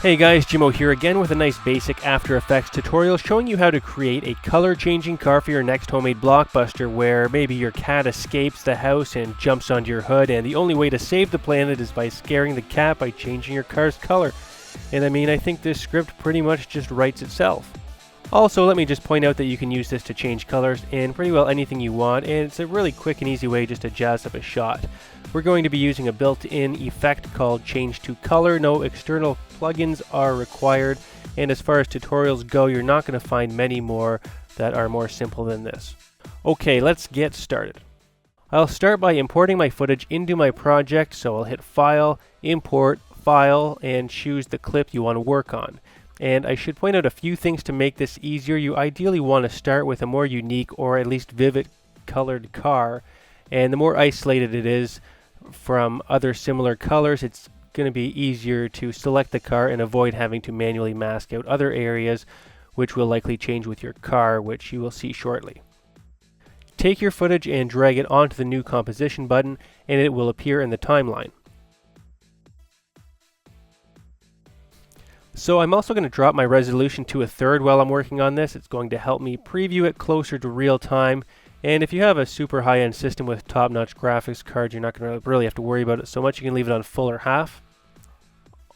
Hey guys, Jimmo here again with a nice basic After Effects tutorial showing you how to create a color changing car for your next homemade blockbuster where maybe your cat escapes the house and jumps onto your hood, and the only way to save the planet is by scaring the cat by changing your car's color. And I think this script pretty much just writes itself. Also, let me just point out that you can use this to change colors in pretty well anything you want, and it's a really quick and easy way just to jazz up a shot. We're going to be using a built-in effect called Change to Color. No external plugins are required, and as far as tutorials go, you're not going to find many more that are more simple than this. Okay, let's get started. I'll start by importing my footage into my project, so I'll hit File, Import, File, and choose the clip you want to work on. And I should point out a few things to make this easier. You ideally want to start with a more unique or at least vivid colored car, and the more isolated it is from other similar colors, it's going to be easier to select the car and avoid having to manually mask out other areas, which will likely change with your car, which you will see shortly. Take your footage and drag it onto the New Composition button, and it will appear in the timeline. So I'm also going to drop my resolution to 1/3 while I'm working on this. It's going to help me preview it closer to real time. And if you have a super high-end system with top-notch graphics cards, you're not going to really have to worry about it so much. You can leave it on full or half.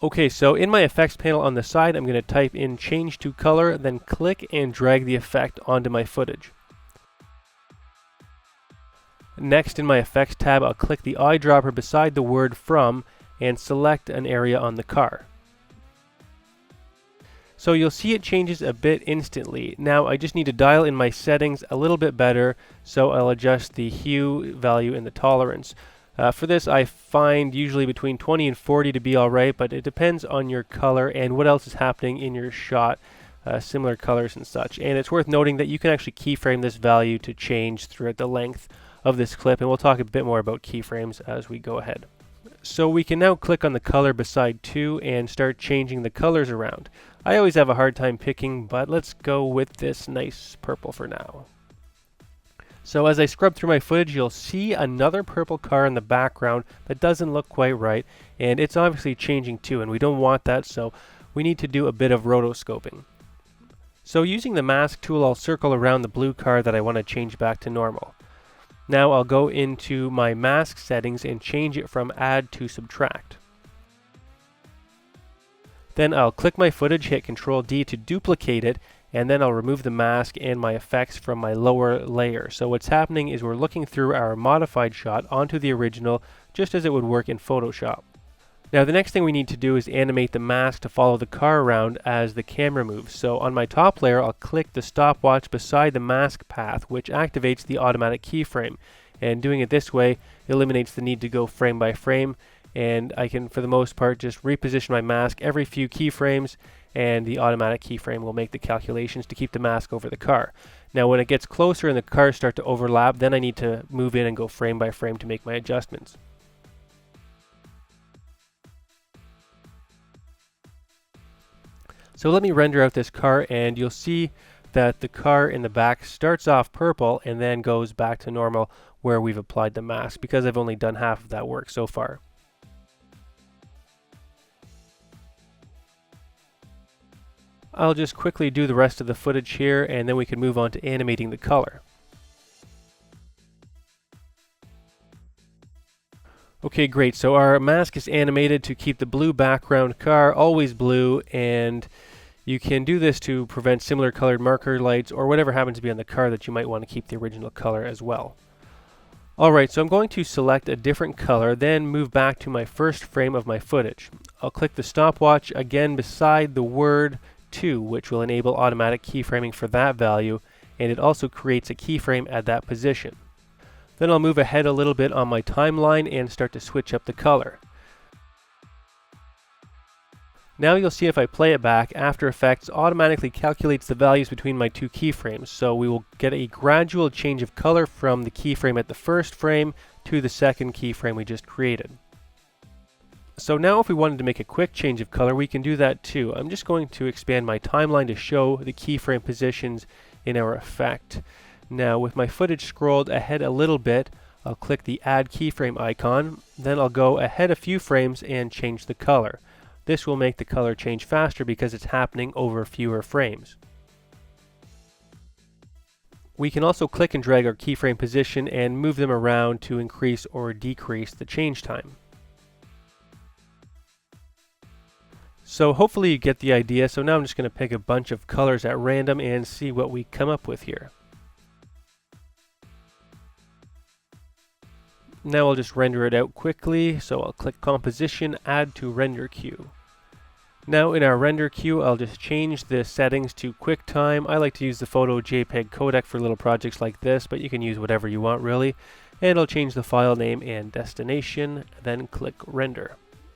Okay, so in my effects panel on the side, I'm going to type in Change to Color, then click and drag the effect onto my footage. Next, in my Effects tab, I'll click the eyedropper beside the word From and select an area on the car. So you'll see it changes a bit instantly. Now I just need to dial in my settings a little bit better, so I'll adjust the hue value and the tolerance. For this I find usually between 20 and 40 to be alright, but it depends on your color and what else is happening in your shot, similar colors and such. And it's worth noting that you can actually keyframe this value to change throughout the length of this clip, and we'll talk a bit more about keyframes as we go ahead. So we can now click on the color beside 2 and start changing the colors around. I always have a hard time picking, but let's go with this nice purple for now. So as I scrub through my footage, you'll see another purple car in the background that doesn't look quite right, and it's obviously changing too, and we don't want that, so we need to do a bit of rotoscoping. So using the mask tool, I'll circle around the blue car that I want to change back to normal. Now I'll go into my mask settings and change it from add to subtract. Then I'll click my footage, hit Ctrl D to duplicate it, and then I'll remove the mask and my effects from my lower layer. So what's happening is we're looking through our modified shot onto the original, just as it would work in Photoshop. Now the next thing we need to do is animate the mask to follow the car around as the camera moves. So on my top layer, I'll click the stopwatch beside the mask path, which activates the automatic keyframe. And doing it this way eliminates the need to go frame by frame, and I can, for the most part, just reposition my mask every few keyframes, and the automatic keyframe will make the calculations to keep the mask over the car. Now when it gets closer and the cars start to overlap, then I need to move in and go frame by frame to make my adjustments. So let me render out this car, and you'll see that the car in the back starts off purple and then goes back to normal where we've applied the mask, because I've only done half of that work so far. I'll just quickly do the rest of the footage here, and then we can move on to animating the color. Okay, great. So our mask is animated to keep the blue background car always blue, and you can do this to prevent similar colored marker lights or whatever happens to be on the car that you might want to keep the original color as well. Alright, so I'm going to select a different color, then move back to my first frame of my footage. I'll click the stopwatch again beside the word 2, which will enable automatic keyframing for that value, and it also creates a keyframe at that position. Then I'll move ahead a little bit on my timeline and start to switch up the color. Now you'll see if I play it back, After Effects automatically calculates the values between my two keyframes, so we will get a gradual change of color from the keyframe at the first frame to the second keyframe we just created. So now if we wanted to make a quick change of color, we can do that too. I'm just going to expand my timeline to show the keyframe positions in our effect. Now with my footage scrolled ahead a little bit, I'll click the Add Keyframe icon, then I'll go ahead a few frames and change the color. This will make the color change faster because it's happening over fewer frames. We can also click and drag our keyframe position and move them around to increase or decrease the change time. So hopefully you get the idea. So now I'm just going to pick a bunch of colors at random and see what we come up with here. Now I'll just render it out quickly, so I'll click Composition, Add to Render Queue. Now in our render queue, I'll just change the settings to QuickTime. I like to use the Photo JPEG codec for little projects like this, but you can use whatever you want really. And I'll change the file name and destination, then click Render.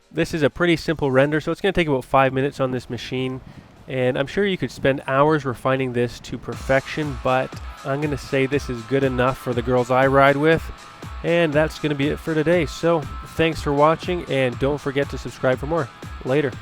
This is a pretty simple render, so it's going to take about 5 minutes on this machine. And I'm sure you could spend hours refining this to perfection, but I'm going to say this is good enough for the girls I ride with. And that's going to be it for today. So thanks for watching, and don't forget to subscribe for more. Later.